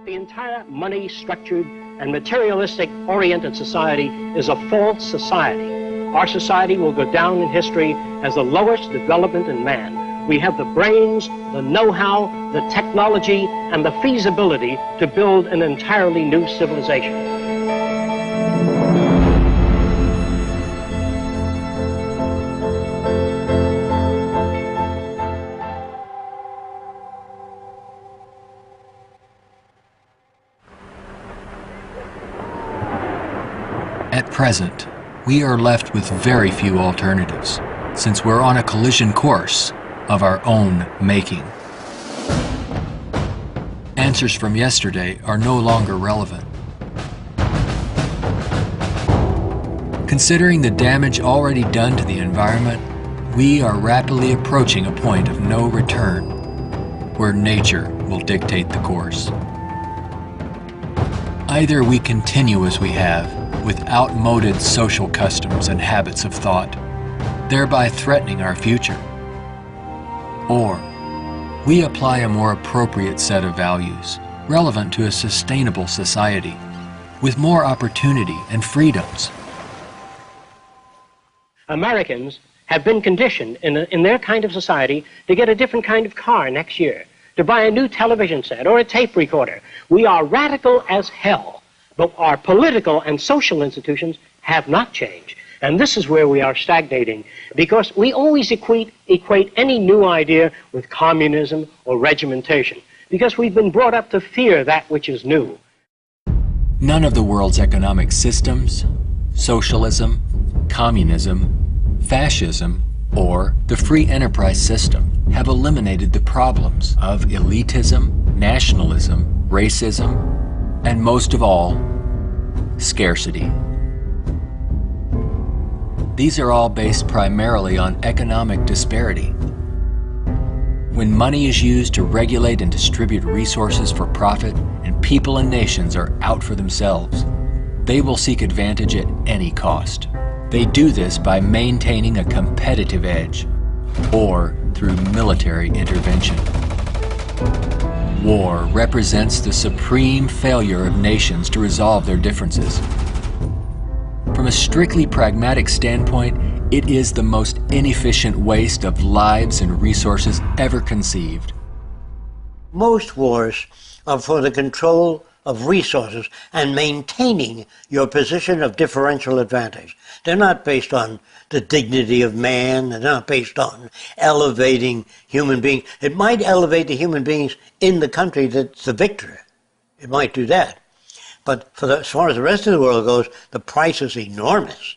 The entire money-structured and materialistic-oriented society is a false society. Our society will go down in history as the lowest development in man. We have the brains, the know-how, the technology, and the feasibility to build an entirely new civilization. At present, we are left with very few alternatives, since we're on a collision course of our own making. Answers from yesterday are no longer relevant. Considering the damage already done to the environment, we are rapidly approaching a point of no return, where nature will dictate the course. Either we continue as we have, with outmoded social customs and habits of thought, thereby threatening our future. Or we apply a more appropriate set of values, relevant to a sustainable society, with more opportunity and freedoms. Americans have been conditioned in their kind of society to get a different kind of car next year, to buy a new television set or a tape recorder. We are radical as hell. But our political and social institutions have not changed. And this is where we are stagnating, because we always equate any new idea with communism or regimentation, because we've been brought up to fear that which is new. None of the world's economic systems, socialism, communism, fascism, or the free enterprise system have eliminated the problems of elitism, nationalism, racism, and most of all, scarcity. These are all based primarily on economic disparity. When money is used to regulate and distribute resources for profit, and people and nations are out for themselves, they will seek advantage at any cost. They do this by maintaining a competitive edge, or through military intervention. War represents the supreme failure of nations to resolve their differences. From a strictly pragmatic standpoint, it is the most inefficient waste of lives and resources ever conceived. Most wars are for the control of resources and maintaining your position of differential advantage. They're not based on the dignity of man. They're not based on elevating human beings. It might elevate the human beings in the country that's the victor. It might do that. But as far as the rest of the world goes, the price is enormous.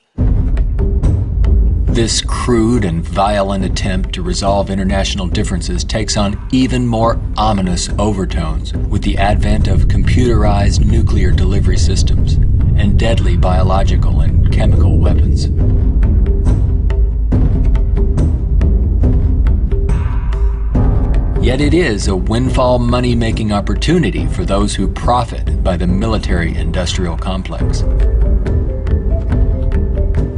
This crude and violent attempt to resolve international differences takes on even more ominous overtones with the advent of computerized nuclear delivery systems and deadly biological and chemical weapons. Yet it is a windfall money-making opportunity for those who profit by the military-industrial complex.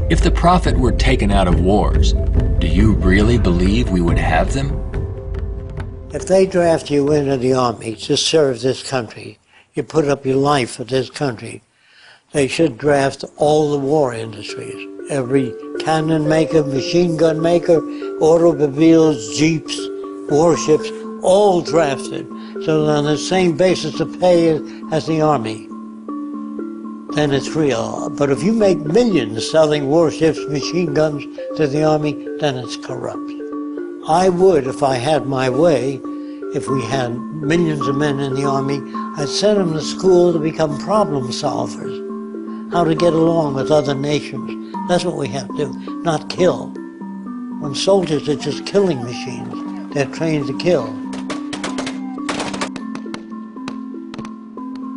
If the profit were taken out of wars, do you really believe we would have them? If they draft you into the army to serve this country, you put up your life for this country, they should draft all the war industries. Every cannon maker, machine gun maker, automobiles, jeeps, warships, all drafted, so on the same basis of pay as the army. Then it's real. But if you make millions selling warships, machine guns to the army, then it's corrupt. I would, if I had my way, if we had millions of men in the army, I'd send them to school to become problem solvers, how to get along with other nations. That's what we have to do, not kill. When soldiers are just killing machines, they're trained to kill.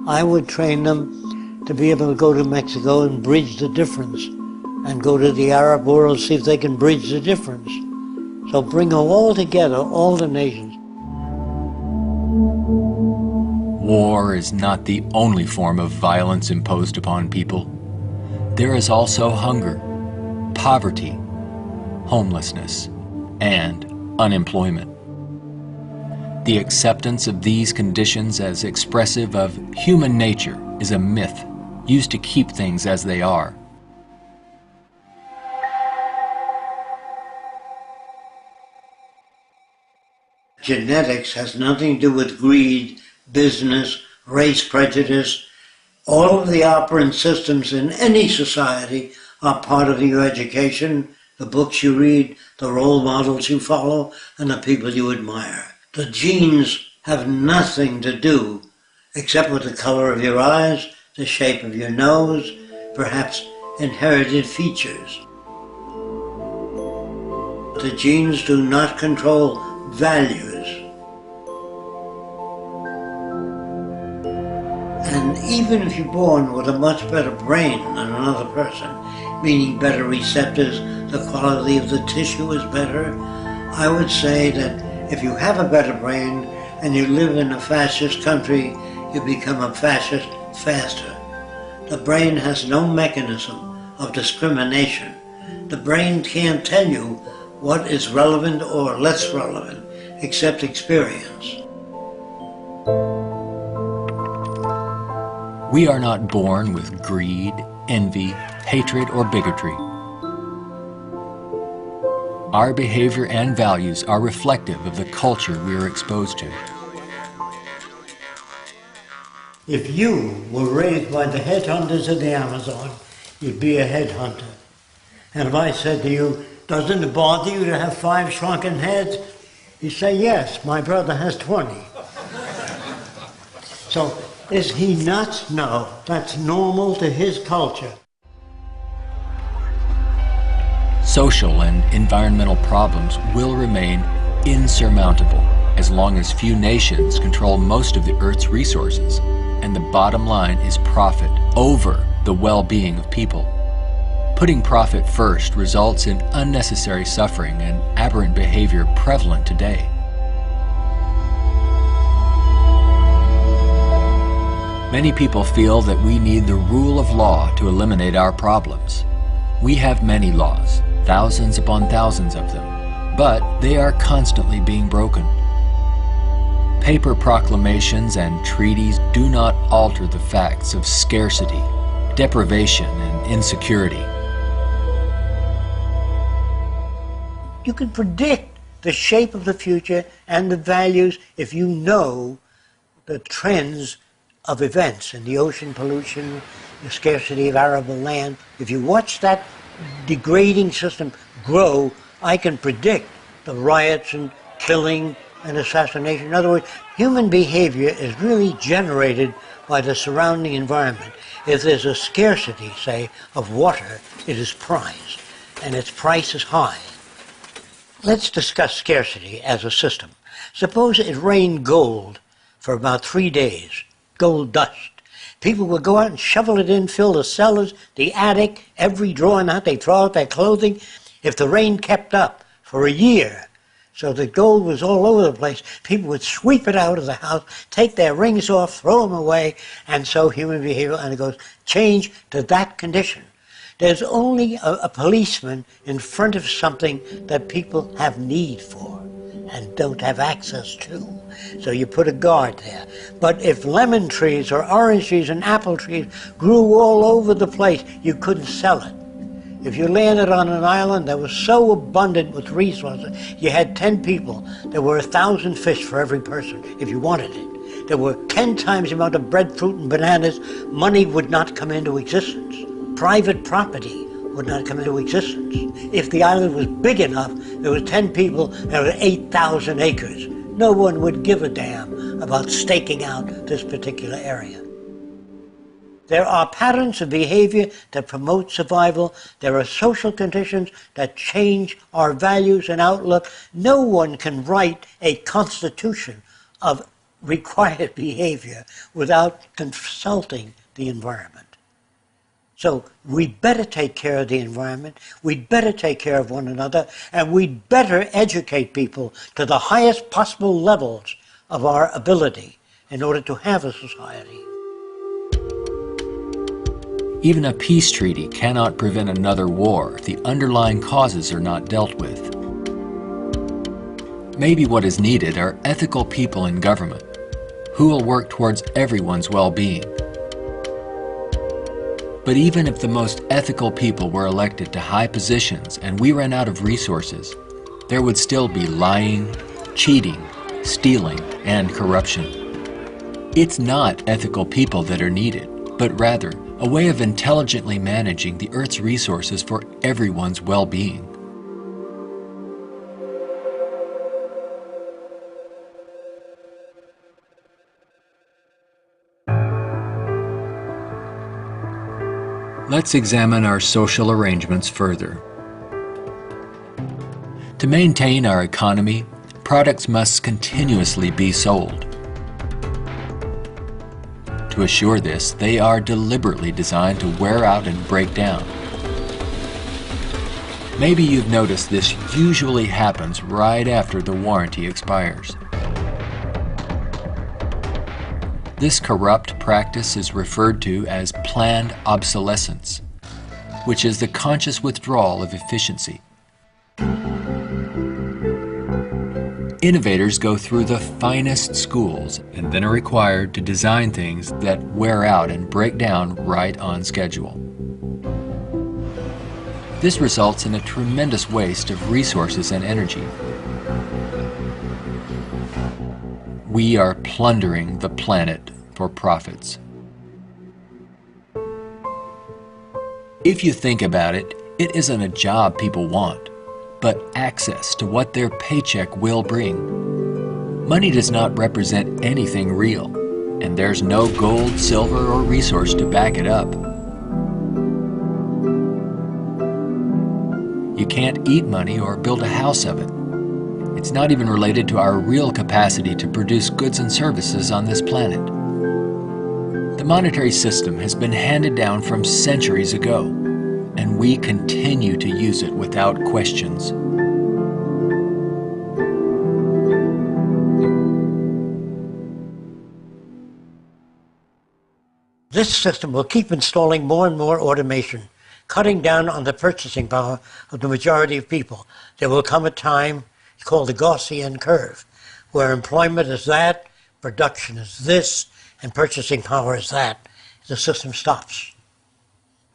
I would train them to be able to go to Mexico and bridge the difference, and go to the Arab world, see if they can bridge the difference. So bring them all together, all the nations. War is not the only form of violence imposed upon people. There is also hunger, poverty, homelessness, and unemployment. The acceptance of these conditions as expressive of human nature is a myth used to keep things as they are. Genetics has nothing to do with greed, business, race prejudice. All of the operant systems in any society are part of your education, the books you read, the role models you follow, and the people you admire. The genes have nothing to do except with the color of your eyes, the shape of your nose, perhaps inherited features. The genes do not control values. And even if you're born with a much better brain than another person, meaning better receptors, the quality of the tissue is better, I would say that if you have a better brain and you live in a fascist country, you become a fascist faster. The brain has no mechanism of discrimination. The brain can't tell you what is relevant or less relevant, except experience. We are not born with greed, envy, hatred, or bigotry. Our behavior and values are reflective of the culture we are exposed to. If you were raised by the headhunters of the Amazon, you'd be a headhunter. And if I said to you, doesn't it bother you to have 5 shrunken heads? You say, yes, my brother has 20. So, is he nuts? No, that's normal to his culture. Social and environmental problems will remain insurmountable as long as few nations control most of the Earth's resources, and the bottom line is profit over the well-being of people. Putting profit first results in unnecessary suffering and aberrant behavior prevalent today. Many people feel that we need the rule of law to eliminate our problems. We have many laws, thousands upon thousands of them, but they are constantly being broken. Paper proclamations and treaties do not alter the facts of scarcity, deprivation, and insecurity. You can predict the shape of the future and the values if you know the trends of events in the ocean pollution, the scarcity of arable land. If you watch that degrading system grow, I can predict the riots and killing and assassination. In other words, human behavior is really generated by the surrounding environment. If there's a scarcity, say, of water, it is prized, and its price is high. Let's discuss scarcity as a system. Suppose it rained gold for about 3 days, gold dust. People would go out and shovel it in, fill the cellars, the attic, every drawer in the house. They'd throw out their clothing. If the rain kept up for a year, so the gold was all over the place, people would sweep it out of the house, take their rings off, throw them away, and so human behavior, and it goes, change to that condition. There's only a policeman in front of something that people have need for and don't have access to. So you put a guard there. But if lemon trees or orange trees and apple trees grew all over the place, you couldn't sell it. If you landed on an island that was so abundant with resources, you had 10 people, there were 1,000 fish for every person if you wanted it. There were 10 times the amount of breadfruit and bananas, money would not come into existence. Private property would not come into existence. If the island was big enough, there were 10 people, there were 8,000 acres. No one would give a damn about staking out this particular area. There are patterns of behavior that promote survival. There are social conditions that change our values and outlook. No one can write a constitution of required behavior without consulting the environment. So we'd better take care of the environment, we'd better take care of one another, and we'd better educate people to the highest possible levels of our ability in order to have a society. Even a peace treaty cannot prevent another war if the underlying causes are not dealt with. Maybe what is needed are ethical people in government who will work towards everyone's well-being. But even if the most ethical people were elected to high positions and we ran out of resources, there would still be lying, cheating, stealing, and corruption. It's not ethical people that are needed, but rather a way of intelligently managing the Earth's resources for everyone's well-being. Let's examine our social arrangements further. To maintain our economy, products must continuously be sold. To assure this, they are deliberately designed to wear out and break down. Maybe you've noticed this usually happens right after the warranty expires. This corrupt practice is referred to as planned obsolescence, which is the conscious withdrawal of efficiency. Innovators go through the finest schools and then are required to design things that wear out and break down right on schedule. This results in a tremendous waste of resources and energy. We are plundering the planet for profits. If you think about it, it isn't a job people want, but access to what their paycheck will bring. Money does not represent anything real, and there's no gold, silver, or resource to back it up. You can't eat money or build a house of it. It's not even related to our real capacity to produce goods and services on this planet. The monetary system has been handed down from centuries ago, and we continue to use it without questions. This system will keep installing more and more automation, cutting down on the purchasing power of the majority of people. There will come a time, it's called the Gaussian curve, where employment is that, production is this, and purchasing power is that. The system stops.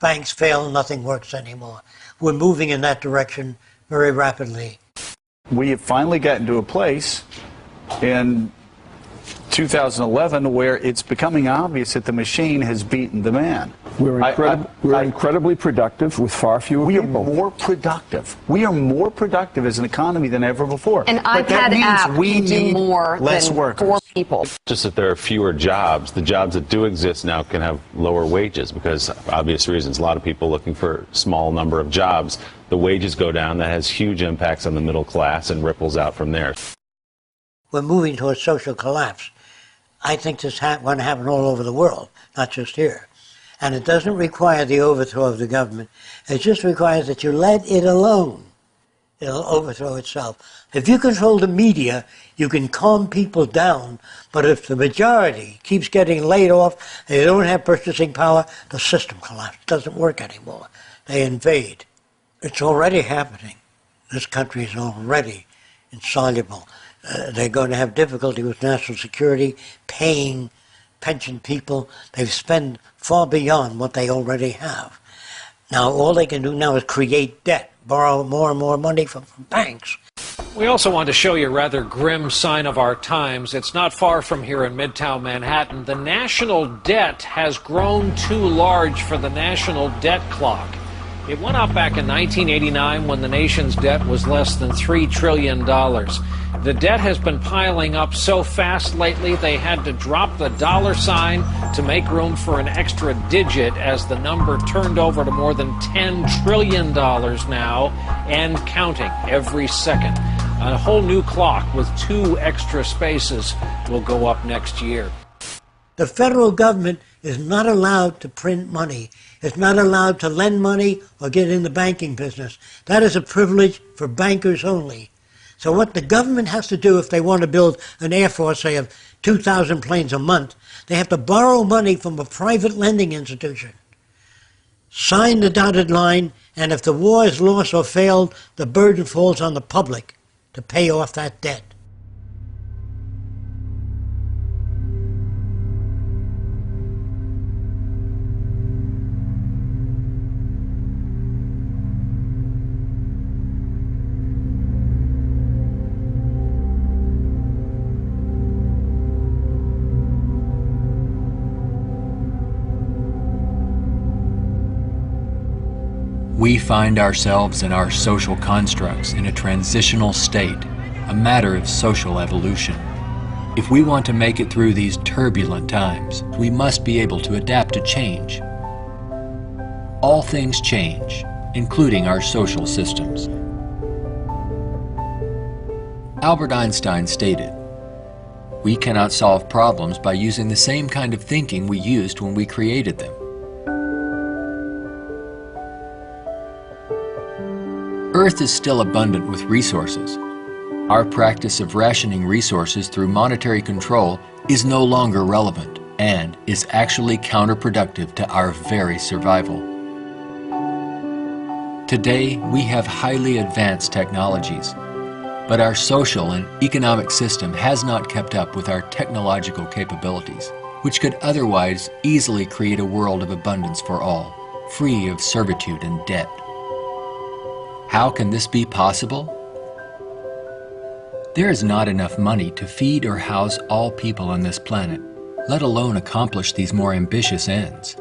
Banks fail, nothing works anymore. We're moving in that direction very rapidly. We have finally gotten to a place in 2011 where it's becoming obvious that the machine has beaten the man. We're incredibly productive with far fewer people. We are more productive. We are more productive as an economy than ever before. An iPad app can do more less than workers. 4 people. Just that there are fewer jobs. The jobs that do exist now can have lower wages because, for obvious reasons, a lot of people looking for a small number of jobs. The wages go down. That has huge impacts on the middle class and ripples out from there. We're moving towards social collapse. I think this is going to happen all over the world, not just here. And it doesn't require the overthrow of the government. It just requires that you let it alone. It'll overthrow itself. If you control the media, you can calm people down. But if the majority keeps getting laid off, they don't have purchasing power, the system collapses. It doesn't work anymore. They invade. It's already happening. This country is already insoluble. They're going to have difficulty with national security, paying pension people. They've spent far beyond what they already have. Now, all they can do now is create debt, borrow more and more money from banks. We also want to show you a rather grim sign of our times. It's not far from here in Midtown Manhattan. The national debt has grown too large for the national debt clock. It went up back in 1989 when the nation's debt was less than $3 trillion. The debt has been piling up so fast lately they had to drop the dollar sign to make room for an extra digit as the number turned over to more than $10 trillion now and counting every second. A whole new clock with 2 extra spaces will go up next year. The federal government is not allowed to print money. It's not allowed to lend money or get in the banking business. That is a privilege for bankers only. So what the government has to do if they want to build an air force, say, of 2,000 planes a month, they have to borrow money from a private lending institution, sign the dotted line, and if the war is lost or failed, the burden falls on the public to pay off that debt. We find ourselves and our social constructs in a transitional state, a matter of social evolution. If we want to make it through these turbulent times, we must be able to adapt to change. All things change, including our social systems. Albert Einstein stated, "We cannot solve problems by using the same kind of thinking we used when we created them." Earth is still abundant with resources. Our practice of rationing resources through monetary control is no longer relevant and is actually counterproductive to our very survival. Today, we have highly advanced technologies, but our social and economic system has not kept up with our technological capabilities, which could otherwise easily create a world of abundance for all, free of servitude and debt. How can this be possible? There is not enough money to feed or house all people on this planet, let alone accomplish these more ambitious ends.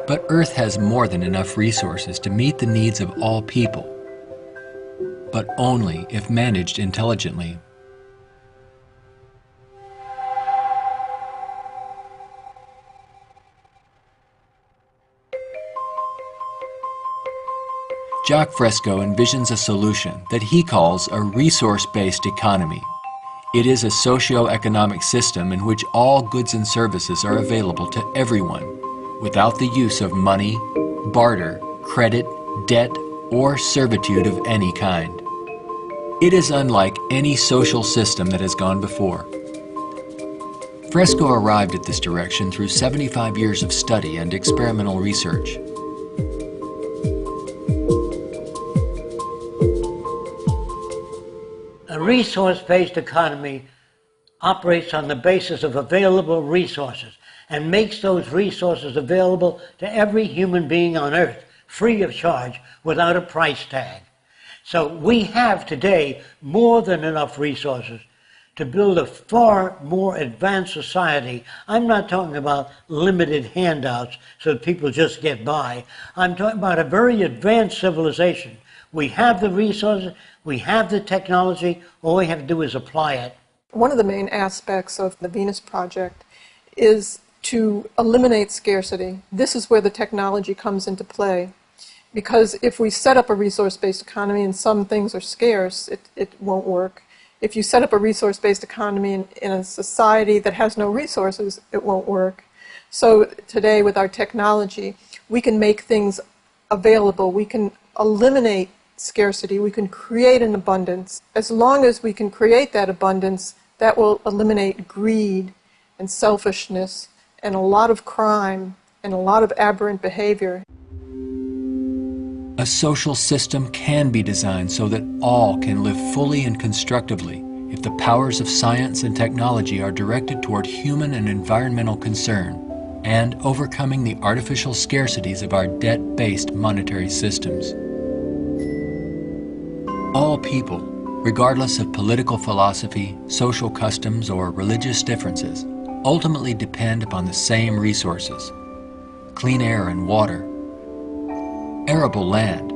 But Earth has more than enough resources to meet the needs of all people, but only if managed intelligently. Jacques Fresco envisions a solution that he calls a resource-based economy. It is a socio-economic system in which all goods and services are available to everyone, without the use of money, barter, credit, debt, or servitude of any kind. It is unlike any social system that has gone before. Fresco arrived at this direction through 75 years of study and experimental research. A resource-based economy operates on the basis of available resources and makes those resources available to every human being on Earth, free of charge, without a price tag. So we have today more than enough resources to build a far more advanced society. I'm not talking about limited handouts so that people just get by. I'm talking about a very advanced civilization. We have the resources, we have the technology, all we have to do is apply it. One of the main aspects of the Venus Project is to eliminate scarcity. This is where the technology comes into play. Because if we set up a resource-based economy and some things are scarce, it won't work. If you set up a resource-based economy in a society that has no resources, it won't work. So today with our technology, we can make things available. We can eliminate scarcity. We can create an abundance. As long as we can create that abundance, that will eliminate greed and selfishness and a lot of crime and a lot of aberrant behavior. A social system can be designed so that all can live fully and constructively if the powers of science and technology are directed toward human and environmental concern and overcoming the artificial scarcities of our debt-based monetary systems. All people, regardless of political philosophy, social customs, or religious differences, ultimately depend upon the same resources: clean air and water, arable land,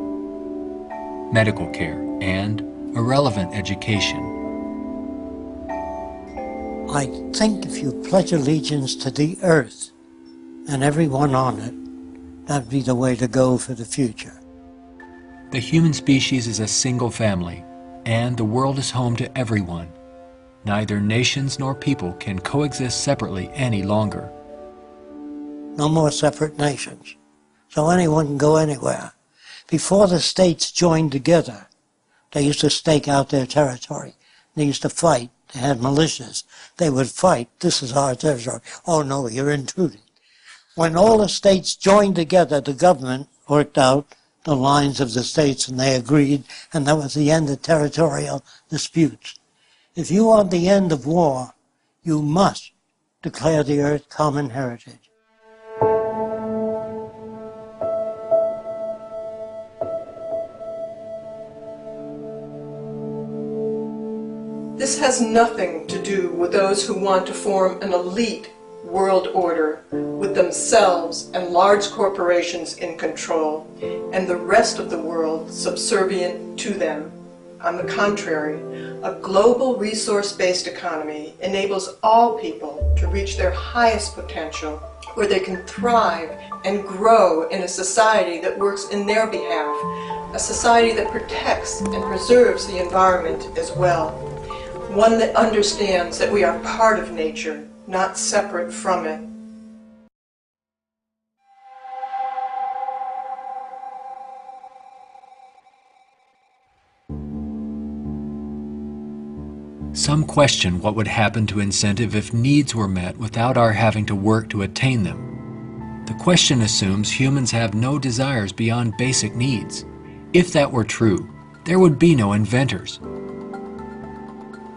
medical care, and a relevant education. I think if you pledge allegiance to the earth and everyone on it, that'd be the way to go for the future. The human species is a single family, and the world is home to everyone. Neither nations nor people can coexist separately any longer. No more separate nations. So anyone can go anywhere. Before the states joined together, they used to stake out their territory. They used to fight. They had militias. They would fight. This is our territory. Oh no, you're intruding. When all the states joined together, the government worked out the lines of the states and they agreed, and that was the end of territorial disputes. If you want the end of war, you must declare the earth common heritage. This has nothing to do with those who want to form an elite world order with themselves and large corporations in control and the rest of the world subservient to them. On the contrary, a global resource-based economy enables all people to reach their highest potential, where they can thrive and grow in a society that works in their behalf, a society that protects and preserves the environment as well, one that understands that we are part of nature, not separate from it. Some question what would happen to incentive if needs were met without our having to work to attain them. The question assumes humans have no desires beyond basic needs. If that were true, there would be no inventors,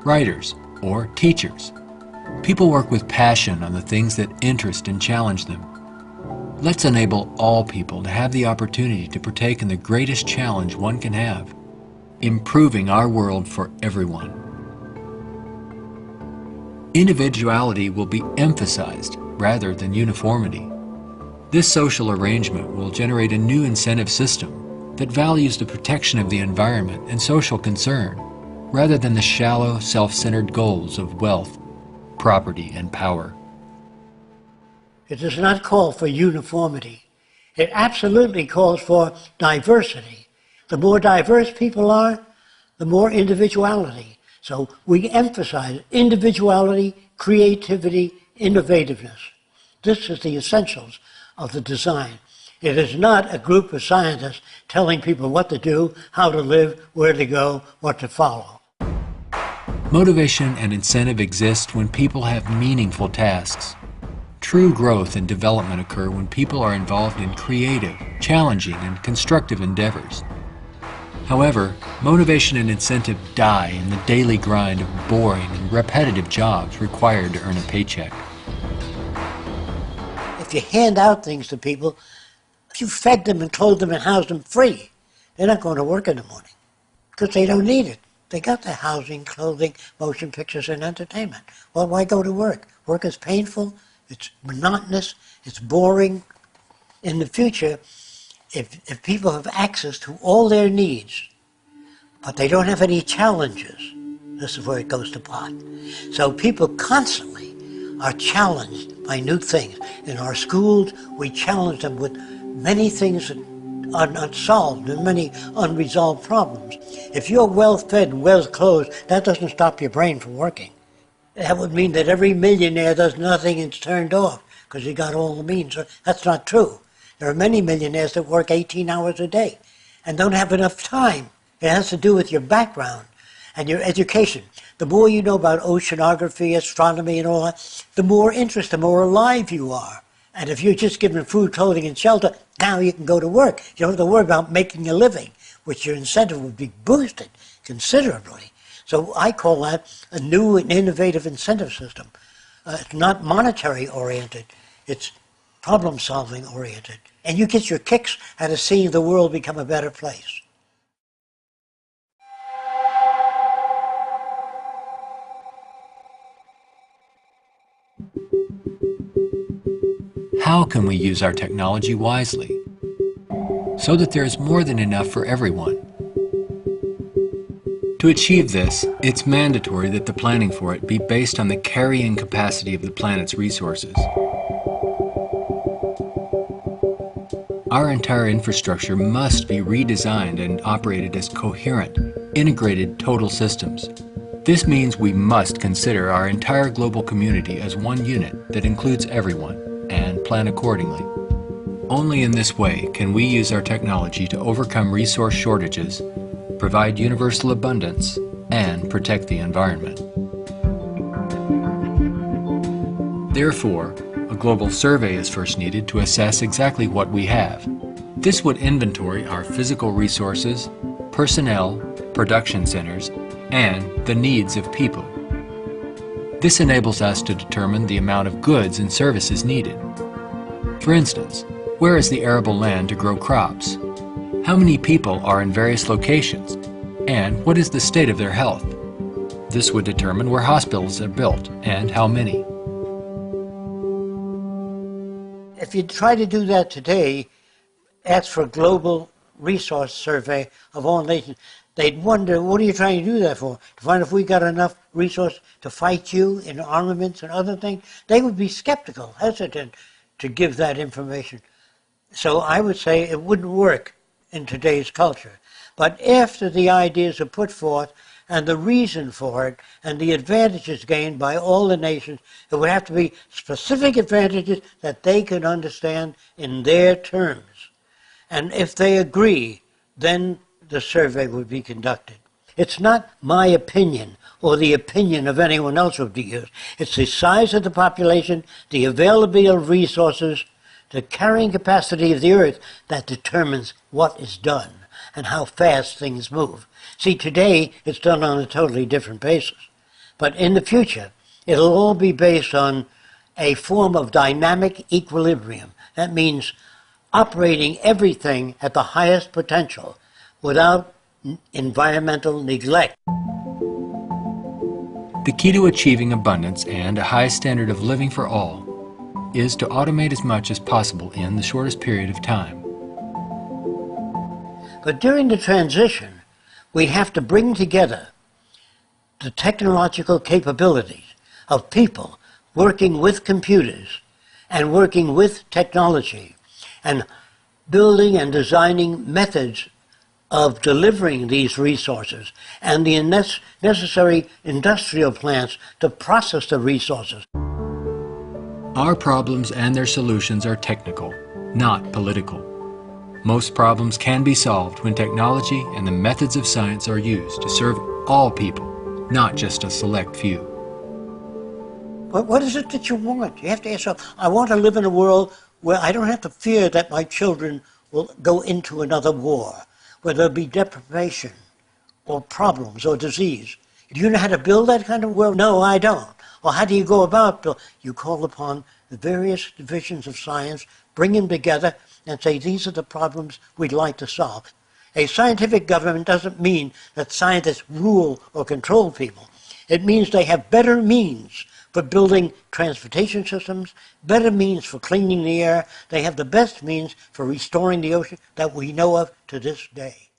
writers, or teachers. People work with passion on the things that interest and challenge them. Let's enable all people to have the opportunity to partake in the greatest challenge one can have, improving our world for everyone. Individuality will be emphasized rather than uniformity. This social arrangement will generate a new incentive system that values the protection of the environment and social concern rather than the shallow, self-centered goals of wealth, property, and power. It does not call for uniformity. It absolutely calls for diversity. The more diverse people are, the more individuality. So we emphasize individuality, creativity, innovativeness. This is the essentials of the design. It is not a group of scientists telling people what to do, how to live, where to go, what to follow. Motivation and incentive exist when people have meaningful tasks. True growth and development occur when people are involved in creative, challenging, and constructive endeavors. However, motivation and incentive die in the daily grind of boring and repetitive jobs required to earn a paycheck. If you hand out things to people, if you fed them and clothed them and housed them free, they're not going to work in the morning because they don't need it. They got their housing, clothing, motion pictures, and entertainment. Well, why go to work? Work is painful, it's monotonous, it's boring. In the future, if people have access to all their needs, but they don't have any challenges, this is where it goes to pot. So people constantly are challenged by new things. In our schools, we challenge them with many things that are not solved and many unresolved problems. If you're well-fed and well-clothed, that doesn't stop your brain from working. That would mean that every millionaire does nothing and is turned off because he got all the means. That's not true. There are many millionaires that work 18 hours a day and don't have enough time. It has to do with your background and your education. The more you know about oceanography, astronomy, and all that, the more interest, the more alive you are. And if you're just given food, clothing, and shelter, now you can go to work. You don't have to worry about making a living, which your incentive would be boosted considerably. So I call that a new and innovative incentive system. It's not monetary oriented, it's problem solving oriented. And you get your kicks out of seeing the world become a better place. How can we use our technology wisely so that there is more than enough for everyone? To achieve this, it's mandatory that the planning for it be based on the carrying capacity of the planet's resources. Our entire infrastructure must be redesigned and operated as coherent, integrated total systems. This means we must consider our entire global community as one unit that includes everyone and plan accordingly. Only in this way can we use our technology to overcome resource shortages, provide universal abundance, and protect the environment. Therefore, a global survey is first needed to assess exactly what we have. This would inventory our physical resources, personnel, production centers, and the needs of people. This enables us to determine the amount of goods and services needed. For instance, where is the arable land to grow crops? How many people are in various locations? And what is the state of their health? This would determine where hospitals are built and how many. If you try to do that today, ask for a global resource survey of all nations, they'd wonder, what are you trying to do that for? To find if we got enough resource to fight you in armaments and other things? They would be skeptical, hesitant to give that information. So I would say it wouldn't work in today's culture. But after the ideas are put forth and the reason for it and the advantages gained by all the nations, it would have to be specific advantages that they can understand in their terms. And if they agree, then the survey would be conducted. It's not my opinion or the opinion of anyone else would be used. It's the size of the population, the availability of resources, the carrying capacity of the earth that determines what is done and how fast things move. See, today it's done on a totally different basis. But in the future, it'll all be based on a form of dynamic equilibrium. That means operating everything at the highest potential without environmental neglect. The key to achieving abundance and a high standard of living for all is to automate as much as possible in the shortest period of time. But during the transition, we have to bring together the technological capabilities of people working with computers and working with technology and building and designing methods of delivering these resources and the necessary industrial plants to process the resources. Our problems and their solutions are technical, not political. Most problems can be solved when technology and the methods of science are used to serve all people, not just a select few. But what is it that you want? You have to ask yourself, I want to live in a world where I don't have to fear that my children will go into another war, where there'll be deprivation or problems or disease. Do you know how to build that kind of world? No, I don't. Well, how do you go about building? You call upon the various divisions of science, bring them together, and say, these are the problems we'd like to solve. A scientific government doesn't mean that scientists rule or control people. It means they have better means for building transportation systems, better means for cleaning the air. They have the best means for restoring the ocean that we know of to this day.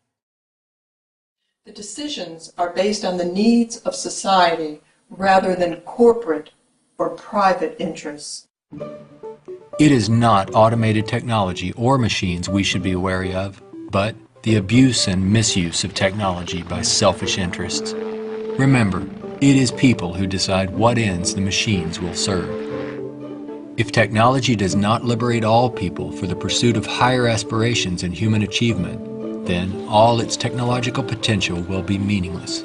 The decisions are based on the needs of society rather than corporate or private interests. It is not automated technology or machines we should be wary of, but the abuse and misuse of technology by selfish interests. Remember, it is people who decide what ends the machines will serve. If technology does not liberate all people for the pursuit of higher aspirations and human achievement, then all its technological potential will be meaningless.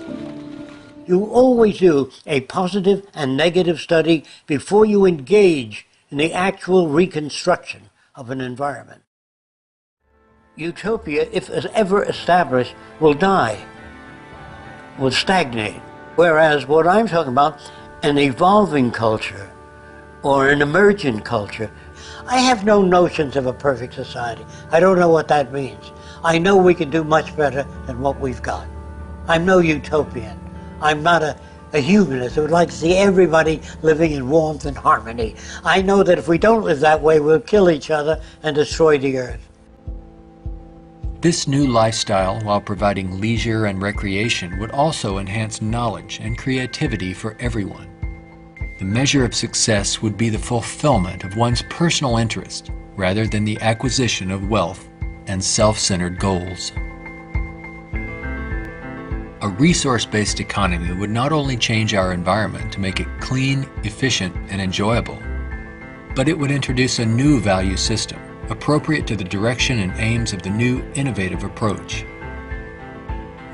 You always do a positive and negative study before you engage in the actual reconstruction of an environment. Utopia, if ever established, will die, will stagnate. Whereas what I'm talking about, an evolving culture or an emergent culture, I have no notions of a perfect society. I don't know what that means. I know we can do much better than what we've got. I'm no utopian. I'm not a humanist who would like to see everybody living in warmth and harmony. I know that if we don't live that way, we'll kill each other and destroy the earth. This new lifestyle, while providing leisure and recreation, would also enhance knowledge and creativity for everyone. The measure of success would be the fulfillment of one's personal interest, rather than the acquisition of wealth and self-centered goals. A resource-based economy would not only change our environment to make it clean, efficient, and enjoyable, but it would introduce a new value system appropriate to the direction and aims of the new innovative approach.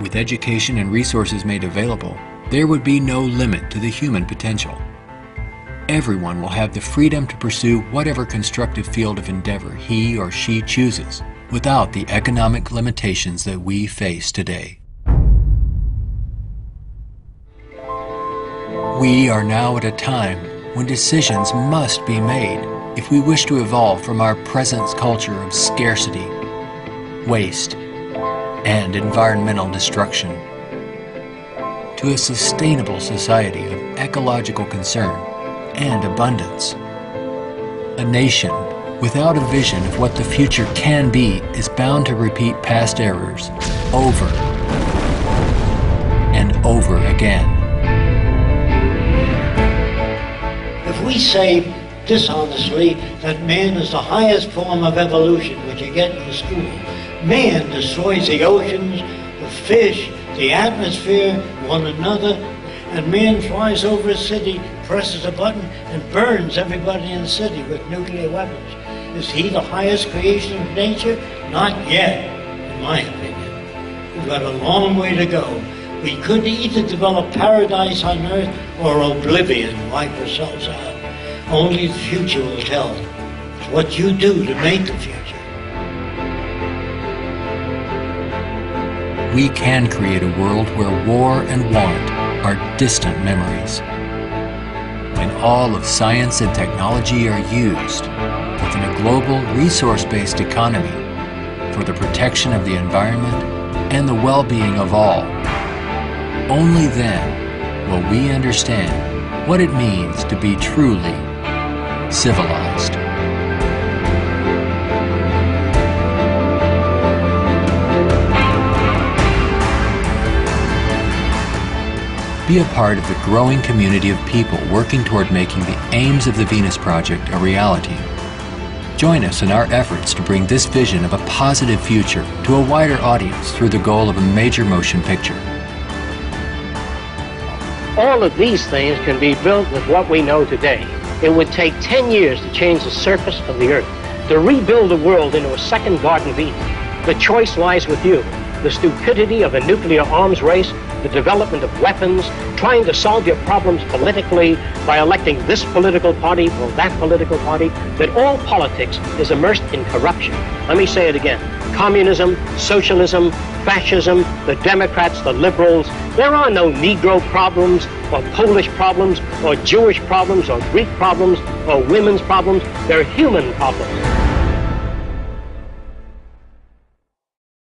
With education and resources made available, there would be no limit to the human potential. Everyone will have the freedom to pursue whatever constructive field of endeavor he or she chooses, without the economic limitations that we face today. We are now at a time when decisions must be made if we wish to evolve from our present culture of scarcity, waste, and environmental destruction to a sustainable society of ecological concern and abundance. A nation without a vision of what the future can be is bound to repeat past errors over and over again. If we say dishonestly that man is the highest form of evolution which you get in school, man destroys the oceans, the fish, the atmosphere, one another, and man flies over a city, presses a button, and burns everybody in the city with nuclear weapons. Is he the highest creation of nature? Not yet, in my opinion. We've got a long way to go. We could either develop paradise on earth or oblivion, wipe ourselves out. Only the future will tell. It's what you do to make the future. We can create a world where war and want are distant memories. When all of science and technology are used within a global resource-based economy for the protection of the environment and the well-being of all, only then will we understand what it means to be truly civilized. Be a part of the growing community of people working toward making the aims of the Venus Project a reality. Join us in our efforts to bring this vision of a positive future to a wider audience through the goal of a major motion picture. All of these things can be built with what we know today. It would take 10 years to change the surface of the Earth, to rebuild the world into a second Garden of Eden. The choice lies with you. The stupidity of a nuclear arms race, the development of weapons, trying to solve your problems politically by electing this political party or that political party, that all politics is immersed in corruption. Let me say it again. Communism, socialism, fascism, the Democrats, the liberals, there are no Negro problems or Polish problems or Jewish problems or Greek problems or women's problems. They're human problems.